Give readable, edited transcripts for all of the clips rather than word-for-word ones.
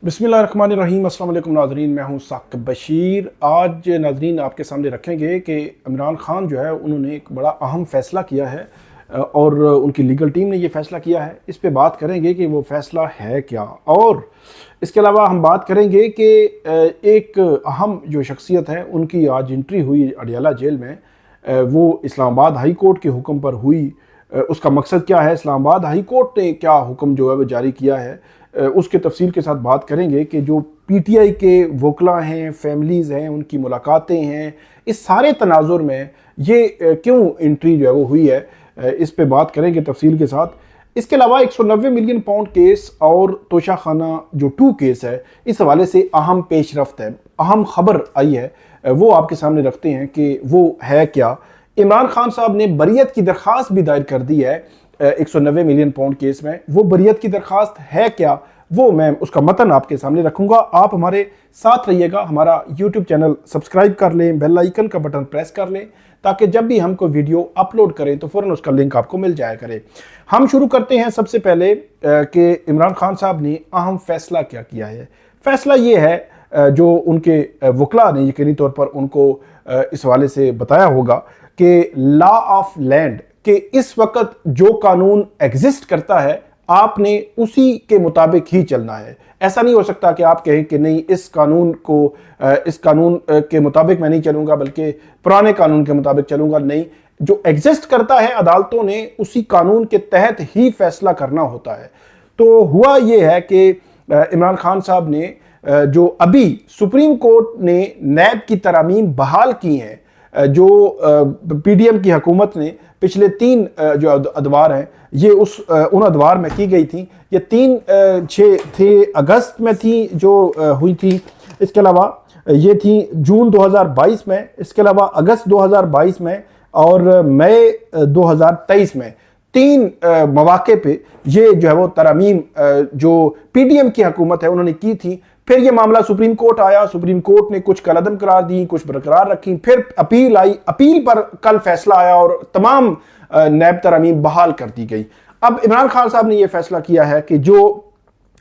बिस्मिल्लाहिर्रहमानिर्रहीम। अस्सलाम वालेकुम नाज़रीन, मैं हूं साकिब बशीर। आज नाज़रीन आपके सामने रखेंगे कि इमरान खान जो है उन्होंने एक बड़ा अहम फ़ैसला किया है और उनकी लीगल टीम ने ये फ़ैसला किया है। इस पे बात करेंगे कि वो फ़ैसला है क्या, और इसके अलावा हम बात करेंगे कि एक अहम जो शख्सियत है उनकी आज एंट्री हुई अडियाला जेल में। वो इस्लामाबाद हाई कोर्ट के हुक्म पर हुई। उसका मकसद क्या है, इस्लामाबाद हाई कोर्ट ने क्या हुक्म जो है वो जारी किया है, उसके तफसील के साथ बात करेंगे कि जो पीटीआई के वकला हैं, फैमिलीज़ हैं, उनकी मुलाकातें हैं, इस सारे तनाजुर में ये क्यों एंट्री जो है वो हुई है, इस पे बात करेंगे तफसील के साथ। इसके अलावा 190 मिलियन पाउंड केस और तोशा खाना जो 2 केस है, इस हवाले से अहम पेशरफ्त है, अहम खबर आई है, वो आपके सामने रखते हैं कि वो है क्या। इमरान खान साहब ने बरियत की दरख्वास्त भी दायर कर दी है 190 मिलियन पाउंड केस में। वो बरियत की दरख्वास्त है क्या, वो मैं उसका मतन आपके सामने रखूंगा। आप हमारे साथ रहिएगा, हमारा यूट्यूब चैनल सब्सक्राइब कर लें, बेल आइकन का बटन प्रेस कर लें, ताकि जब भी हम कोई वीडियो अपलोड करें तो फ़ौरन उसका लिंक आपको मिल जाया करे। हम शुरू करते हैं सबसे पहले कि इमरान खान साहब ने अहम फैसला क्या किया है। फैसला ये है जो उनके वकला ने यकीनी तौर पर उनको इस हवाले से बताया होगा कि लॉ ऑफ लैंड कि इस वक्त जो कानून एग्जिस्ट करता है आपने उसी के मुताबिक ही चलना है। ऐसा नहीं हो सकता कि आप कहें कि नहीं, इस कानून के मुताबिक मैं नहीं चलूंगा बल्कि पुराने कानून के मुताबिक चलूंगा। नहीं, जो एग्जिस्ट करता है अदालतों ने उसी कानून के तहत ही फैसला करना होता है। तो हुआ यह है कि इमरान खान साहब ने जो अभी सुप्रीम कोर्ट ने नैब की तरामीम बहाल की हैं, जो पीडीएम की हुकूमत ने पिछले 3 जो अदवार हैं ये उन अदवार में की गई थी। ये 3-6 थे, अगस्त में थी जो हुई थी। इसके अलावा ये थी जून 2022 में, इसके अलावा अगस्त 2022 में और मई 2023 में। 3 मौके पे ये जो है वो तरामीम जो पीडीएम की हुकूमत है उन्होंने की थी। फिर ये मामला सुप्रीम कोर्ट आया, सुप्रीम कोर्ट ने कुछ कलअदम करार दी, कुछ बरकरार रखी, फिर अपील आई, अपील पर कल फैसला आया और तमाम नैब तरामीम बहाल कर दी गई। अब इमरान खान साहब ने यह फैसला किया है कि जो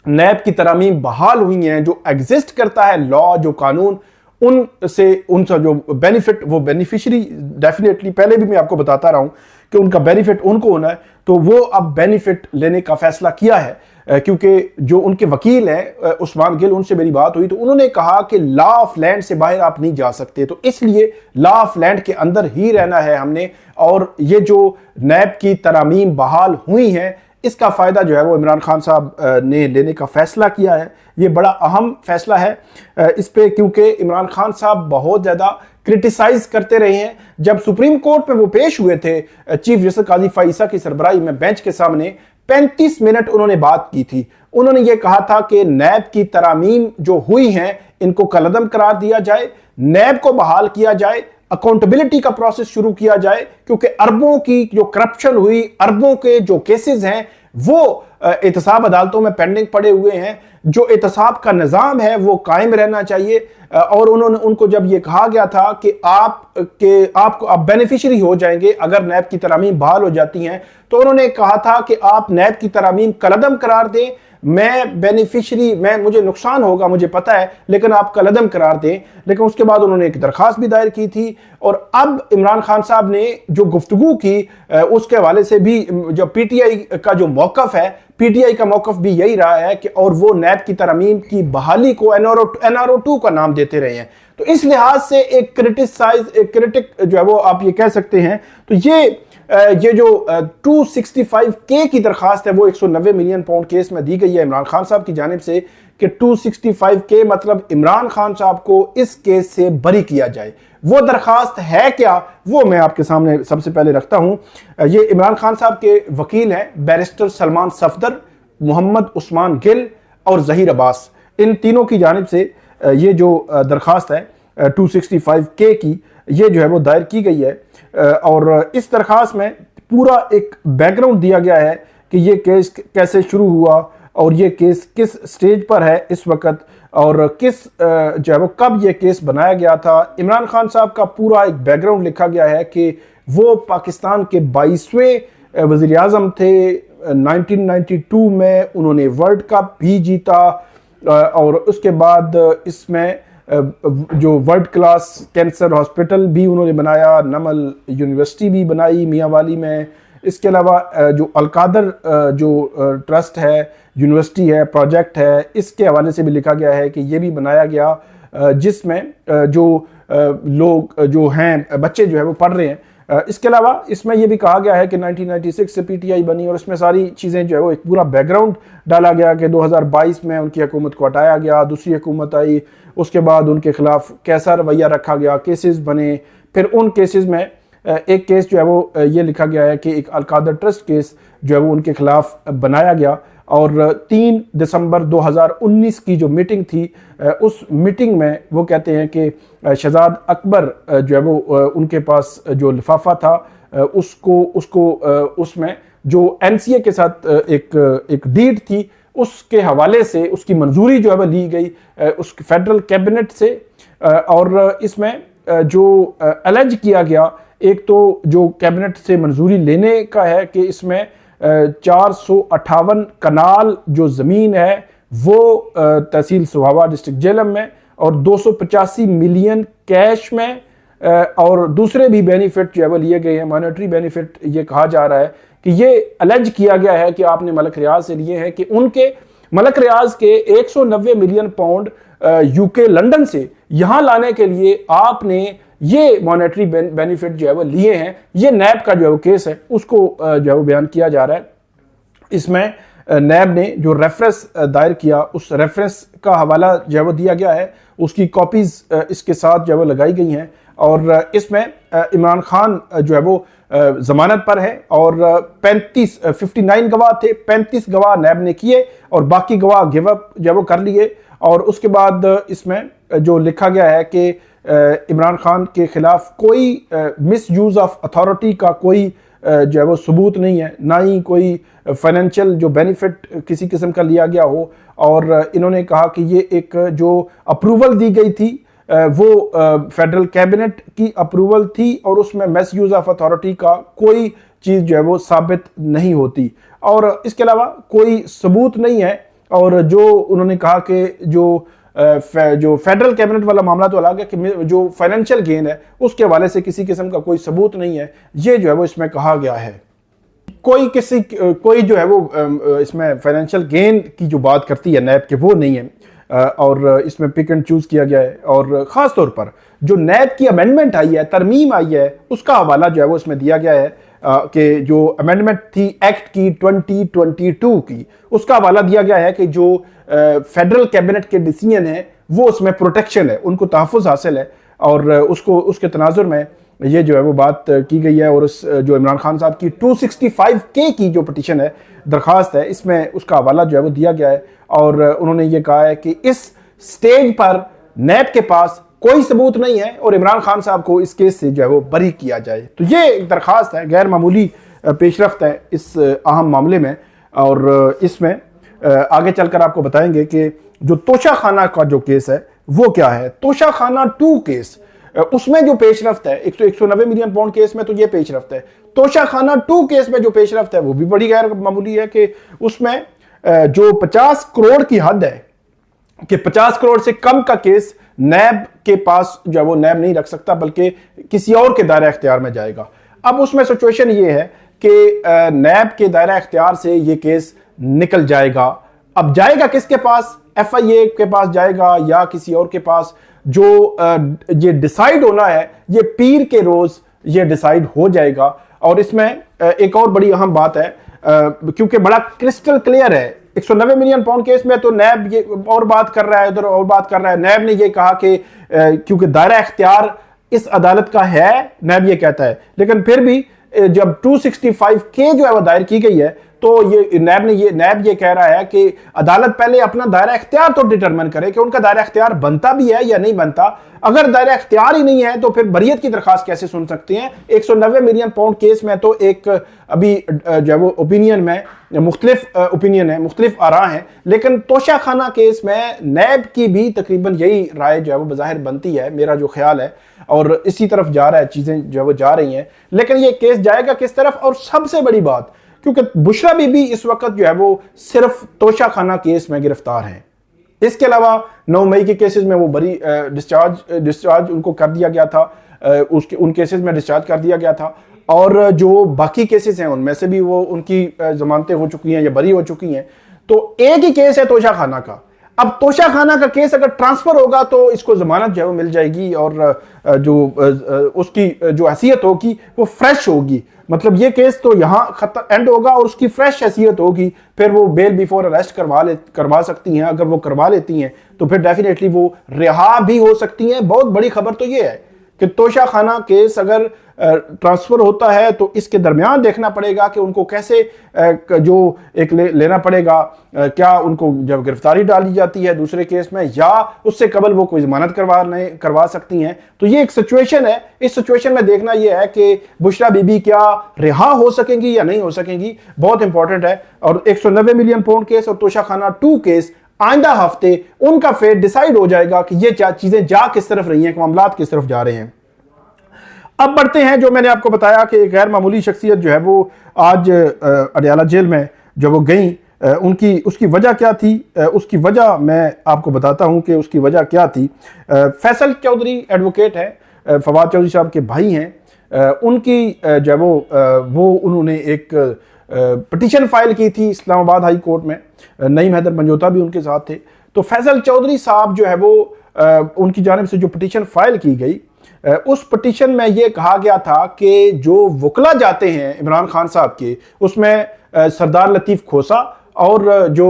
नैब की तरामीम बहाल हुई हैं, जो एग्जिस्ट करता है लॉ, जो कानून, उनसे जो बेनिफिट, वो बेनिफिशरी डेफिनेटली पहले भी मैं आपको बताता रहा हूं कि उनका बेनिफिट उनको होना है, तो वो अब बेनिफिट लेने का फैसला किया है। क्योंकि जो उनके वकील हैं उस्मान गिल, उनसे मेरी बात हुई तो उन्होंने कहा कि लॉ ऑफ लैंड से बाहर आप नहीं जा सकते, तो इसलिए लॉ ऑफ लैंड के अंदर ही रहना है हमने। और ये जो नैब की तरामीम बहाल हुई हैं इसका फ़ायदा जो है वो इमरान खान साहब ने लेने का फ़ैसला किया है। ये बड़ा अहम फैसला है इस पे, क्योंकि इमरान खान साहब बहुत ज़्यादा क्रिटिसाइज करते रहे हैं। जब सुप्रीम कोर्ट में वो पेश हुए थे चीफ जस्टिस काजी फाइसा की सरबराही में बेंच के सामने, 35 मिनट उन्होंने बात की थी। उन्होंने ये कहा था कि नैब की तरामीम जो हुई हैं इनको कलअदम करार दिया जाए, नैब को बहाल किया जाए, अकाउंटेबिलिटी का प्रोसेस शुरू किया जाए, क्योंकि अरबों की जो करप्शन हुई, अरबों के जो केसेस हैं वो एहतसाब अदालतों में पेंडिंग पड़े हुए हैं। जो एहतसाब का निज़ाम है वो कायम रहना चाहिए। और उनको जब ये कहा गया था कि आप बेनिफिशियरी हो जाएंगे अगर नैब की तरामीम बहाल हो जाती हैं, तो उन्होंने कहा था कि आप नैब की तरामीम कलअदम करार दें, मैं बेनिफिशियरी, मुझे नुकसान होगा मुझे पता है, लेकिन आप कलअदम करार दें। लेकिन उसके बाद उन्होंने एक दरखास्त भी दायर की थी। और अब इमरान खान साहब ने जो गुफ्तगू की उसके हवाले से भी जो पीटीआई का जो मौकफ है, पीटीआई का मौकफ भी यही रहा है कि और वो नैब की तरामीम की बहाली को एनआरओ 2 का नाम देते रहे हैं। तो इस लिहाज से एक क्रिटिक जो है वो आप ये कह सकते हैं। तो ये जो 265K की दरखास्त है वो 190 मिलियन पाउंड केस में दी गई है इमरान खान साहब की जानिब से कि 265K मतलब इमरान खान साहब को इस केस से बरी किया जाए। वो दरखास्त है क्या, वो मैं आपके सामने सबसे पहले रखता हूं। ये इमरान खान साहब के वकील हैं बैरिस्टर सलमान सफदर, मोहम्मद उस्मान गिल और जहीर अब्बास। इन तीनों की जानिब से ये जो दरखास्त है 265K की, ये जो है वो दायर की गई है। और इस दरखास्त में पूरा एक बैकग्राउंड दिया गया है कि ये केस कैसे शुरू हुआ और ये केस किस स्टेज पर है इस वक्त, और किस जो है वो कब ये केस बनाया गया था। इमरान खान साहब का पूरा एक बैकग्राउंड लिखा गया है कि वो पाकिस्तान के 22वें वज़ीर आज़म थे। 1992 में उन्होंने वर्ल्ड कप भी जीता। और उसके बाद इसमें जो वर्ल्ड क्लास कैंसर हॉस्पिटल भी उन्होंने बनाया, नमल यूनिवर्सिटी भी बनाई मियाँ वाली में। इसके अलावा जो अलकादर जो ट्रस्ट है, यूनिवर्सिटी है, प्रोजेक्ट है, इसके हवाले से भी लिखा गया है कि ये भी बनाया गया, जिसमें जो लोग जो हैं, बच्चे जो है वो पढ़ रहे हैं। इसके अलावा इसमें यह भी कहा गया है कि 1996 से पीटीआई बनी, और इसमें सारी चीज़ें जो है वो एक पूरा बैकग्राउंड डाला गया कि 2022 में उनकी हुकूमत को हटाया गया, दूसरी हुकूमत आई, उसके बाद उनके खिलाफ कैसा रवैया रखा गया, केसेस बने। फिर उन केसेस में एक केस जो है वो ये लिखा गया है कि एक अलकादर ट्रस्ट केस जो है वो उनके खिलाफ बनाया गया, और 3 दिसंबर 2019 की जो मीटिंग थी, उस मीटिंग में वो कहते हैं कि शहजाद अकबर जो है वो उनके पास जो लिफाफा था उसको उसमें जो एनसीए के साथ एक डीड थी, उसके हवाले से उसकी मंजूरी जो है वो ली गई उस फेडरल कैबिनेट से। और इसमें जो अलेज किया गया, एक तो जो कैबिनेट से मंजूरी लेने का है कि इसमें 458 कनाल जो ज़मीन है वो तहसील सुहावा डिस्ट्रिक्ट जेलम में, और 285 मिलियन कैश में, और दूसरे भी बेनिफिट जो है वो लिए गए हैं, मॉनेटरी बेनिफिट। ये कहा जा रहा है कि ये अलेज किया गया है कि आपने मलक रियाज से लिए हैं, कि उनके मलक रियाज के 190 मिलियन पाउंड यूके लंदन से यहां लाने के लिए आपने ये मॉनेटरी बेनिफिट जो है वो लिए हैं। ये नैब का जो है वो केस है, उसको जो है वो बयान किया जा रहा है। इसमें नैब ने जो रेफरेंस दायर किया, उस रेफरेंस का हवाला जो है वो दिया गया है, उसकी कॉपीज इसके साथ जो है वो लगाई गई हैं। और इसमें इमरान खान जो है वो जमानत पर है, और 59 गवाह थे, 35 गवाह नैब ने किए और बाकी गवाह गिव अप जो है वो कर लिए। और उसके बाद इसमें जो लिखा गया है कि इमरान खान के खिलाफ कोई मिस यूज़ ऑफ अथॉरिटी का कोई जो है वो सबूत नहीं है, ना ही कोई फाइनेंशियल जो बेनिफिट किसी किस्म का लिया गया हो। और इन्होंने कहा कि ये एक जो अप्रूवल दी गई थी वो फेडरल कैबिनेट की अप्रूवल थी, और उसमें मिस यूज़ ऑफ अथॉरिटी का कोई चीज़ जो है वो साबित नहीं होती, और इसके अलावा कोई सबूत नहीं है। और जो उन्होंने कहा कि जो फेडरल कैबिनेट वाला मामला तो अलग है कि जो फाइनेंशियल गेन है उसके हवाले से किसी किस्म का कोई सबूत नहीं है, ये जो है वो इसमें कहा गया है। कोई जो है वो इसमें फाइनेंशियल गेन की जो बात करती है नैब के, वो नहीं है, और इसमें पिक एंड चूज किया गया है। और ख़ास तौर पर जो नैब की अमेंडमेंट आई है, तरमीम आई है, उसका हवाला जो है वो इसमें दिया गया है कि जो अमेंडमेंट थी एक्ट की 2022 की, उसका हवाला दिया गया है कि जो फेडरल कैबिनेट के डिसीजन है वो उसमें प्रोटेक्शन है, उनको तहफ़्फ़ुज़ हासिल है, और उसके तनाजुर में ये जो है वो बात की गई है। और उस जो इमरान खान साहब की 265K की जो पटिशन है, दरख्वास्त है, इसमें उसका हवाला जो है वो दिया गया है। और उन्होंने ये कहा है कि इस स्टेज पर नैब के पास कोई सबूत नहीं है और इमरान खान साहब को इस केस से जो है वो बरी किया जाए। तो ये एक दरख्वास्त है, गैर मामूली पेशरफ्त है इस अहम मामले में। और इसमें आगे चलकर आपको बताएंगे कि जो तोशा खाना का जो केस है वो क्या है। तोशा खाना 2 केस, उसमें जो पेशरफ्त है, 190 मिलियन पाउंड केस में तो ये पेशरफ्त है। तोशा खाना 2 केस में जो पेशरफ्त है वो भी बड़ी गैर मामूली है कि उसमें जो 50 करोड़ की हद है कि 50 करोड़ से कम का केस नैब के पास जो है वो नैब नहीं रख सकता, बल्कि किसी और के दायरा इख्तियार में जाएगा। अब उसमें सिचुएशन ये है कि नैब के दायरा इख्तियार से ये केस निकल जाएगा। अब जाएगा किसके पास? FIA के पास जाएगा या किसी और के पास? जो ये डिसाइड होना है ये पीर के रोज ये डिसाइड हो जाएगा। और इसमें एक और बड़ी अहम बात है, क्योंकि बड़ा क्रिस्टल क्लियर है, 190 मिलियन पाउंड केस में तो नैब ये और बात कर रहा है, उधर और बात कर रहा है। नैब ने ये कहा कि क्योंकि दायरा इख्तियार इस अदालत का है, नैब ये कहता है, लेकिन फिर भी जब 265K जो है वो दायर की गई है तो ये नैब ये कह रहा है कि अदालत पहले अपना दायरा इख्तियार तो डिटरमिन करे कि उनका दायरा इख्तियार बनता भी है या नहीं बनता। अगर दायरा इख्तियार ही नहीं है तो फिर बरियत की दरखास्त कैसे सुन सकते हैं? 190 मिलियन पाउंड केस में तो एक अभी जो है वो ओपिनियन में मुख्तलिफ ओपिनियन है, मुख्तलिफ आरा हैं, लेकिन तोशा खाना केस में नैब की भी तकरीबन यही राय जो है वो बज़ाहिर बनती है, मेरा जो ख्याल है, और इसी तरफ जा रहा है, चीज़ें जो है वो जा रही हैं। लेकिन ये केस जाएगा किस तरफ? और सबसे बड़ी बात, क्योंकि बुशरा बीबी इस वक्त जो है वो सिर्फ तोशा खाना केस में गिरफ्तार हैं, इसके अलावा 9 मई के केसेस में वो बरी डिस्चार्ज उनको कर दिया गया था, उसके उन केसेस में डिस्चार्ज कर दिया गया था। और जो बाकी केसेस हैं उनमें से भी वो उनकी जमानतें हो चुकी हैं या बरी हो चुकी हैं। तो एक ही केस है तोशा खाना का। अब तोशा खाना का केस अगर ट्रांसफर होगा तो इसको जमानत जो है वो मिल जाएगी और जो उसकी जो हैसियत होगी वो फ्रेश होगी। मतलब ये केस तो यहाँ खत्म एंड होगा और उसकी फ्रेश हैसियत होगी, फिर वो बेल बिफोर अरेस्ट करवा सकती हैं। अगर वो करवा लेती हैं तो फिर डेफिनेटली वो रिहा भी हो सकती हैं। बहुत बड़ी खबर तो ये है कि तोशा खाना केस अगर ट्रांसफर होता है तो इसके दरमियान देखना पड़ेगा कि उनको कैसे जो एक लेना पड़ेगा, क्या उनको जब गिरफ्तारी डाली जाती है दूसरे केस में या उससे कबल वो कोई जमानत करवा सकती हैं। तो ये एक सिचुएशन है। इस सिचुएशन में देखना यह है कि बुशरा बीबी क्या रिहा हो सकेंगी या नहीं हो सकेंगी, बहुत इंपॉर्टेंट है। और 190 मिलियन पाउंड केस और तोशा खाना 2 केस आइंदा हफ्ते उनका फेट डिसाइड हो जाएगा कि ये चीजें जा किस तरफ रही हैं, मामला किस तरफ जा रहे हैं। अब बढ़ते हैं, जो मैंने आपको बताया कि एक गैर मामूली शख्सियत जो है वो आज अडयाला जेल में जब वो गई, उसकी वजह क्या थी, उसकी वजह मैं आपको बताता हूं कि उसकी वजह क्या थी। फैसल चौधरी एडवोकेट है, फवाद चौधरी साहब के भाई हैं। उनकी जो वो उन्होंने एक पिटीशन फाइल की थी इस्लामाबाद हाई कोर्ट में। नईम हैदर पंजोता भी उनके साथ थे। तो फैसल चौधरी साहब जो है वो उनकी जानिब से जो पिटीशन फाइल की गई, उस पिटीशन में यह कहा गया था कि जो वकला जाते हैं इमरान खान साहब के, उसमें सरदार लतीफ़ खोसा और जो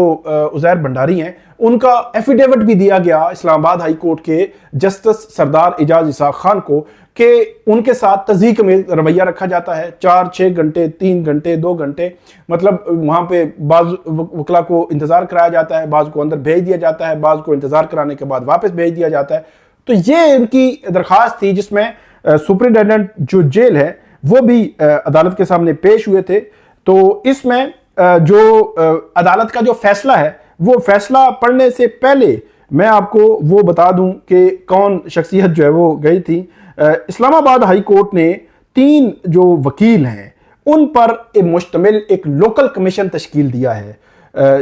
उज़ैर भंडारी हैं, उनका एफिडेविट भी दिया गया इस्लामाबाद हाई कोर्ट के जस्टिस सरदार एजाज इसाक खान को कि उनके साथ तज़ीक में रवैया रखा जाता है। 4-6 घंटे, 3 घंटे, 2 घंटे, मतलब वहाँ पे बाज़ वकला को इंतज़ार कराया जाता है, बाज़ को अंदर भेज दिया जाता है, बाज़ को इंतज़ार कराने के बाद वापस भेज दिया जाता है। तो ये उनकी दरख्वास्त थी जिसमें सुपरिटेंडेंट जो जेल है वो भी अदालत के सामने पेश हुए थे। तो इसमें जो अदालत का जो फैसला है वो फैसला पढ़ने से पहले मैं आपको वो बता दूं कि कौन शख्सियत जो है वो गई थी। इस्लामाबाद हाई कोर्ट ने 3 जो वकील हैं उन पर मुश्तमिल एक लोकल कमीशन तश्कील दिया है।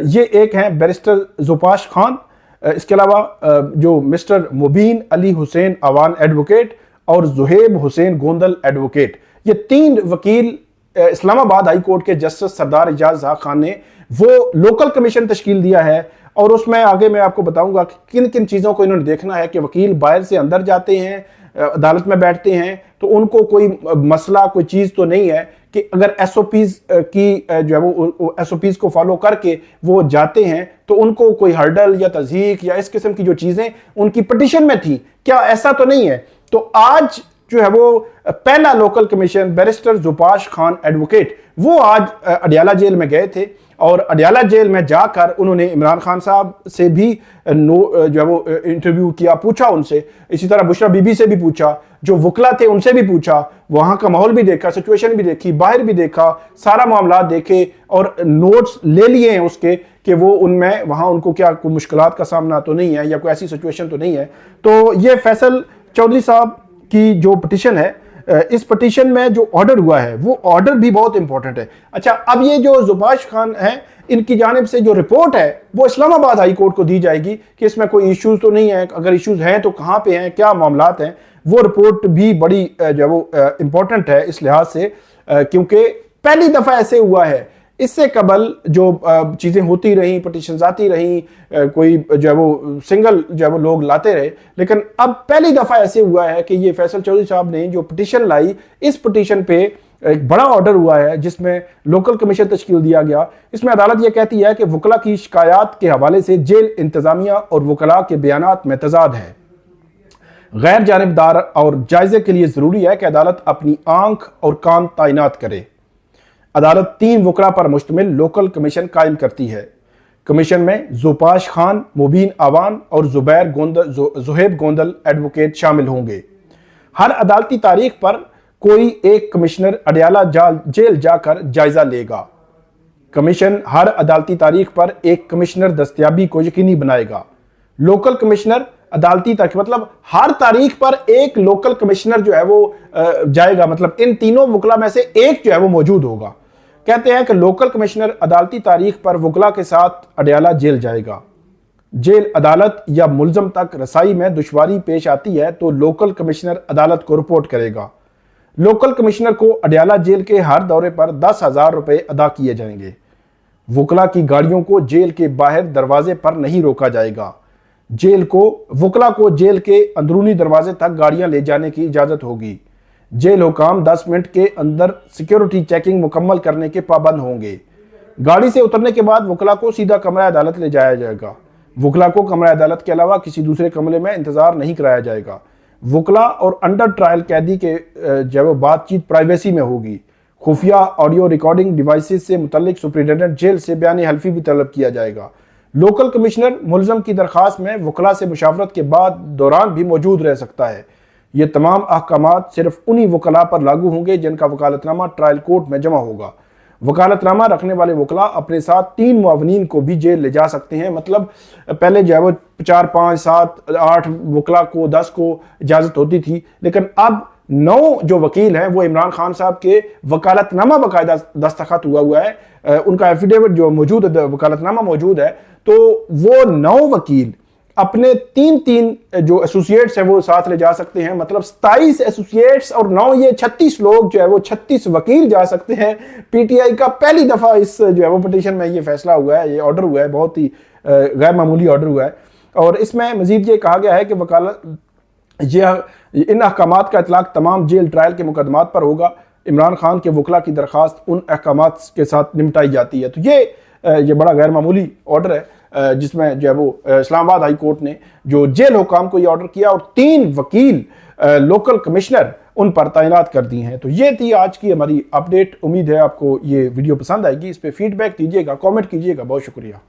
ये एक हैं बैरिस्टर जुपाश खान, इसके अलावा जो मिस्टर मुबीन अली हुसैन अवान एडवोकेट और जुहेब हुसैन गोंदल एडवोकेट, ये 3 वकील इस्लामाबाद हाई कोर्ट के जस्टिस सरदार एजाज इसाक खान ने वो लोकल कमीशन तश्कील दिया है। और उसमें आगे मैं आपको बताऊंगा कि किन किन चीज़ों को इन्होंने देखना है कि वकील बाहर से अंदर जाते हैं, अदालत में बैठते हैं, तो उनको कोई मसला, कोई चीज़ तो नहीं है कि अगर एसओपीज की जो है वो एसओपीज को फॉलो करके वो जाते हैं तो उनको कोई हर्डल या तज़हीक या इस किस्म की जो चीज़ें उनकी पिटीशन में थी, क्या ऐसा तो नहीं है। तो आज जो है वो पहला लोकल कमीशन बैरिस्टर जुपाश खान एडवोकेट वो आज अडयाला जेल में गए थे और अडयाला जेल में जाकर उन्होंने इमरान खान साहब से भी जो है वो इंटरव्यू किया, पूछा उनसे। इसी तरह बुशरा बीबी से भी पूछा, जो वकला थे उनसे भी पूछा, वहाँ का माहौल भी देखा, सिचुएशन भी देखी, बाहर भी देखा, सारा मामला देखे और नोट्स ले लिए हैं उसके कि वो उनमें वहाँ उनको क्या कोई मुश्किलात का सामना तो नहीं है या कोई ऐसी सिचुएशन तो नहीं है। तो ये फैसल चौधरी साहब की जो पिटीशन है, इस पिटीशन में जो ऑर्डर हुआ है वो ऑर्डर भी बहुत इंपॉर्टेंट है। अच्छा, अब ये जो जुबाश खान है इनकी जानिब से जो रिपोर्ट है वो इस्लामाबाद हाई कोर्ट को दी जाएगी कि इसमें कोई इश्यूज तो नहीं है, अगर इश्यूज हैं तो कहाँ पे हैं, क्या मामलात हैं। वो रिपोर्ट भी बड़ी जो वो इंपॉर्टेंट है इस लिहाज से क्योंकि पहली दफा ऐसे हुआ है। इससे कबल जो चीज़ें होती रहीं, पिटीशंस आती रहीं, कोई जो है वो सिंगल जो है वो लोग लाते रहे, लेकिन अब पहली दफ़ा ऐसे हुआ है कि ये फैसल चौधरी साहब ने जो पिटीशन लाई, इस पिटीशन पे एक बड़ा ऑर्डर हुआ है जिसमें लोकल कमीशन तश्कील दिया गया। इसमें अदालत यह कहती है कि वकला की शिकायत के हवाले से जेल इंतजामिया और वकला के बयानात में तजाद है, गैर जानिबदार और जायजे के लिए ज़रूरी है कि अदालत अपनी आंख और कान तैनात करे। अदालत 3 वकला पर मुश्तमिल लोकल कमीशन कायम करती है। कमीशन में जुपाश खान, मुबीन अवान और जुहेब गोंदल एडवोकेट शामिल होंगे। हर अदालती तारीख पर कोई एक कमिश्नर अडयाला जेल जाकर जायजा लेगा। कमीशन हर अदालती तारीख पर एक कमिश्नर दस्तयाबी को यकीनी बनाएगा। लोकल कमिश्नर अदालती तारीख मतलब हर तारीख पर एक लोकल कमिश्नर जो है वो जाएगा, मतलब इन तीनों वकला में से एक जो है वो मौजूद होगा। कहते हैं कि लोकल कमिश्नर अदालती तारीख पर वकला के साथ अडयाला जेल जाएगा। जेल अदालत या मुलजम तक रसाई में दुश्वारी पेश आती है तो लोकल कमिश्नर अदालत को रिपोर्ट करेगा। लोकल कमिश्नर को अडयाला जेल के हर दौरे पर 10,000 रुपए अदा किए जाएंगे। वुकला की गाड़ियों को जेल के बाहर दरवाजे पर नहीं रोका जाएगा। वुकला को जेल के अंदरूनी दरवाजे तक गाड़ियां ले जाने की इजाजत होगी। जेल हुकाम 10 मिनट के अंदर सिक्योरिटी चेकिंग मुकम्मल करने के पाबंद होंगे। गाड़ी से उतरने के बाद वुकला को सीधा कमरा अदालत ले जाया जाएगा। वुकला को कमरा अदालत के अलावा किसी दूसरे कमरे में इंतजार नहीं कराया जाएगा। वुकला और अंडर ट्रायल कैदी के जो बातचीत प्राइवेसी में होगी। खुफिया ऑडियो रिकॉर्डिंग डिवाइसेस से मुतल्लिक सुप्रिंटेंडेंट जेल से बयानी हल्फी भी तलब किया जाएगा। लोकल कमिश्नर मुलजम की दरखास्त में वुकला से मुशावरत के बाद दौरान भी मौजूद रह सकता है। ये तमाम अहकामात सिर्फ उन्हीं वुकला पर लागू होंगे जिनका वकालतनामा ट्रायल कोर्ट में जमा होगा। वकालतनामा रखने वाले वकला अपने साथ 3 मुआवनीन को भी जेल ले जा सकते हैं। मतलब पहले जो है वो 4, 5, 7, 8 वकला को 10 को इजाजत होती थी, लेकिन अब 9 जो वकील हैं वो इमरान खान साहब के वकालतनामा बाकायदा दस्तखत हुआ है, उनका एफिडेविट जो मौजूद है, वकालतनामा मौजूद है, तो वो 9 वकील अपने 3 जो एसोसिएट्स हैं वो साथ ले जा सकते हैं। मतलब 27 एसोसिएट्स और 9 ये 36 लोग जो है वो 36 वकील जा सकते हैं। पीटीआई का पहली दफा इस जो है वो पिटीशन में ये फैसला हुआ है, ये ऑर्डर हुआ है, बहुत ही गैर मामूली ऑर्डर हुआ है। और इसमें मजीद ये कहा गया है कि इन अहकामात का इतलाक तमाम जेल ट्रायल के मुकदमात पर होगा। इमरान खान के वकला की दरखास्त उन अहकामात के साथ निपटाई जाती है। तो ये बड़ा गैर मामूली ऑर्डर है जिसमें जो है वो इस्लामाबाद हाई कोर्ट ने जो जेल हुकाम को ये ऑर्डर किया और 3 वकील लोकल कमिश्नर उन पर तैनात कर दी हैं। तो ये थी आज की हमारी अपडेट। उम्मीद है आपको ये वीडियो पसंद आएगी। इस पर फीडबैक दीजिएगा, कमेंट कीजिएगा। बहुत शुक्रिया।